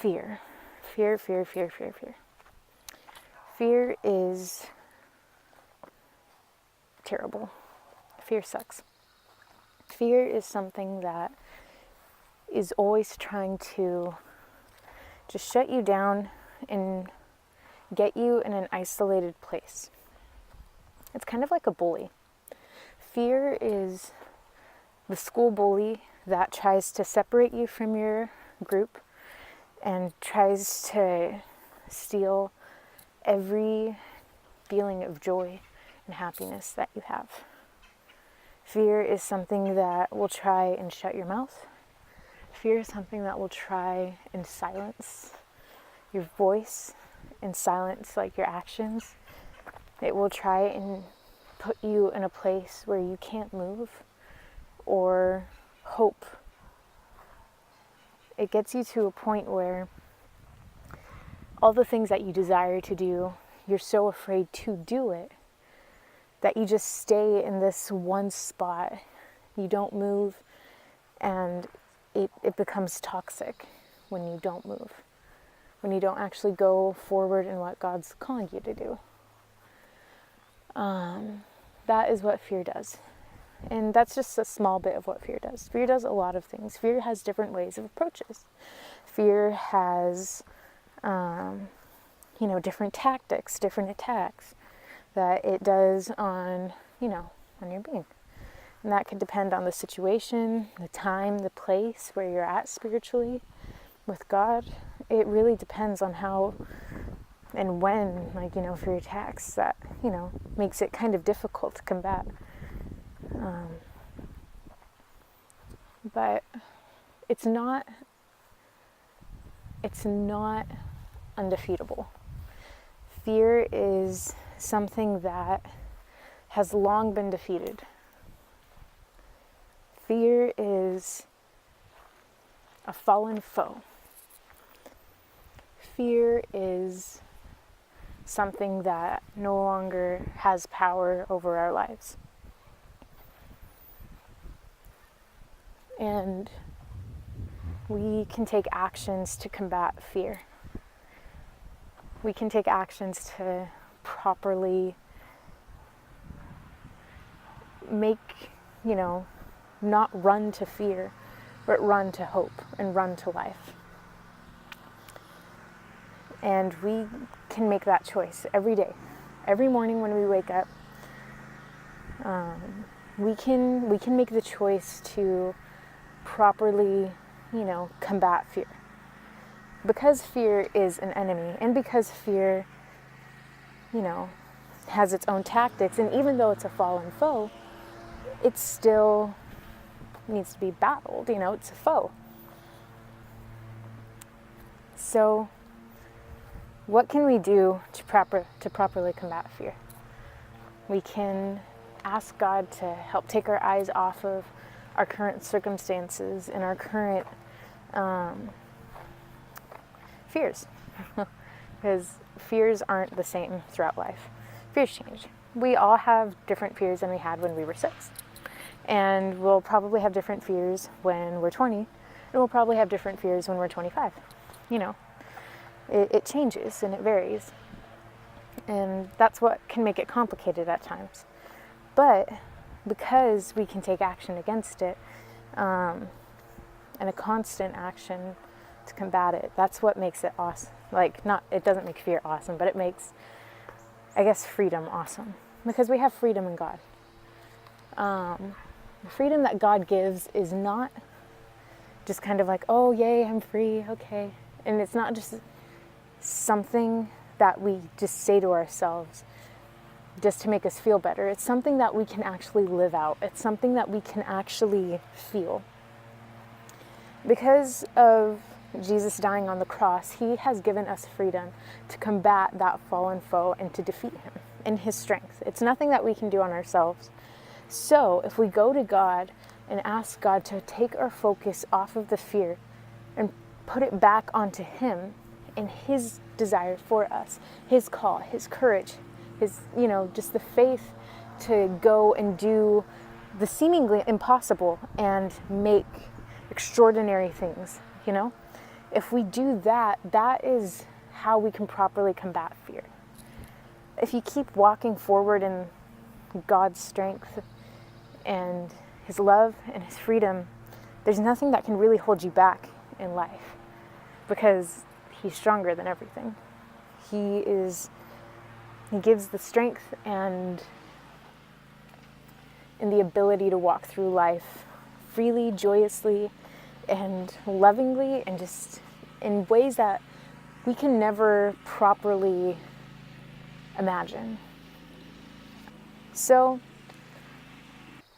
fear. Fear. Fear is terrible. Fear sucks. Fear is something that is always trying to just shut you down and get you in an isolated place. It's kind of like a bully. Fear is the school bully that tries to separate you from your group and tries to steal every feeling of joy and happiness that you have. Fear is something that will try and shut your mouth. Fear is something that will try and silence your voice and silence like your actions. It will try and put you in a place where you can't move or hope. It gets you to a point where all the things that you desire to do, you're so afraid to do it that you just stay in this one spot. You don't move, and it becomes toxic when you don't move, when you don't actually go forward in what God's calling you to do. That is what fear does. And that's just a small bit of what fear does. Fear does a lot of things. Fear has different ways of approaches. Fear has, different tactics, different attacks that it does on your being. And that could depend on the situation, the time, the place where you're at spiritually with God. It really depends on how and when, fear attacks that, makes it kind of difficult to combat. But it's not undefeatable. Fear is something that has long been defeated. Fear is a fallen foe. Fear is something that no longer has power over our lives. And we can take actions to combat fear. We can take actions to properly make, not run to fear, but run to hope and run to life. And we can make that choice every day. Every morning when we wake up, we can make the choice to properly, combat fear. Because fear is an enemy, and because fear, has its own tactics, and even though it's a fallen foe, it still needs to be battled, it's a foe. So, what can we do to properly combat fear? We can ask God to help take our eyes off of our current circumstances and our current fears. Because fears aren't the same throughout life. Fears change. We all have different fears than we had when we were 6. And we'll probably have different fears when we're 20. And we'll probably have different fears when we're 25. It changes and it varies. And that's what can make it complicated at times. But because we can take action against it, and a constant action to combat it, that's what makes it awesome. It doesn't make fear awesome, but it makes, freedom awesome. Because we have freedom in God. The freedom that God gives is not just kind of like, oh, yay, I'm free, okay. And it's not just something that we just say to ourselves just to make us feel better. It's something that we can actually live out. It's something that we can actually feel. Because of Jesus dying on the cross, he has given us freedom to combat that fallen foe and to defeat him in his strength. It's nothing that we can do on ourselves. So if we go to God and ask God to take our focus off of the fear and put it back onto him and his desire for us, his call, his courage, his, just the faith to go and do the seemingly impossible and make extraordinary things, If we do that, that is how we can properly combat fear. If you keep walking forward in God's strength and His love and His freedom, there's nothing that can really hold you back in life, because He's stronger than everything. He gives the strength and the ability to walk through life freely, joyously, and lovingly, and just in ways that we can never properly imagine. So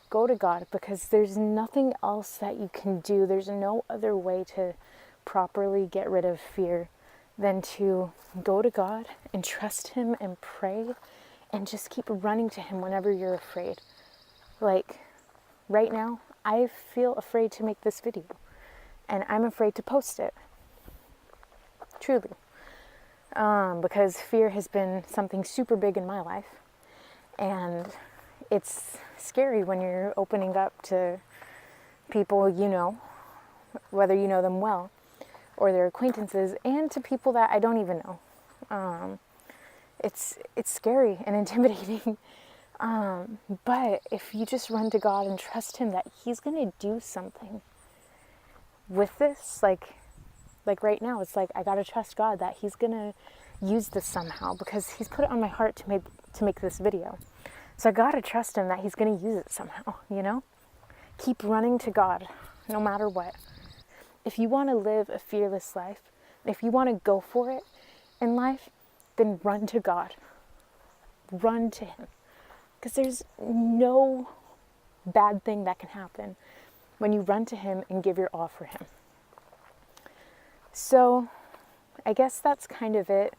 go to God, because there's nothing else that you can do. There's no other way to properly get rid of fear than to go to God and trust Him and pray and just keep running to Him whenever you're afraid. Like right now, I feel afraid to make this video, and I'm afraid to post it. Truly. Because fear has been something super big in my life, and it's scary when you're opening up to people you know, whether you know them well or their acquaintances, and to people that I don't even know. It's scary and intimidating. But if you just run to God and trust Him that He's going to do something with this, like right now, it's like I got to trust God that He's going to use this somehow, because He's put it on my heart to make this video. So I got to trust Him that He's going to use it somehow, you know? Keep running to God no matter what. If you want to live a fearless life, if you want to go for it in life, then run to God. Run to Him. Because there's no bad thing that can happen when you run to Him and give your all for Him. So I guess that's kind of it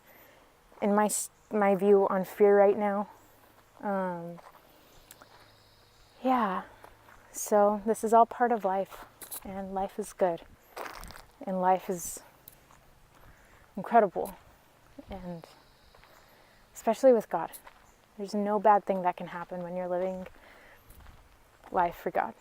in my view on fear right now. Yeah, so this is all part of life, and life is good, and life is incredible, and especially with God. There's no bad thing that can happen when you're living life for God.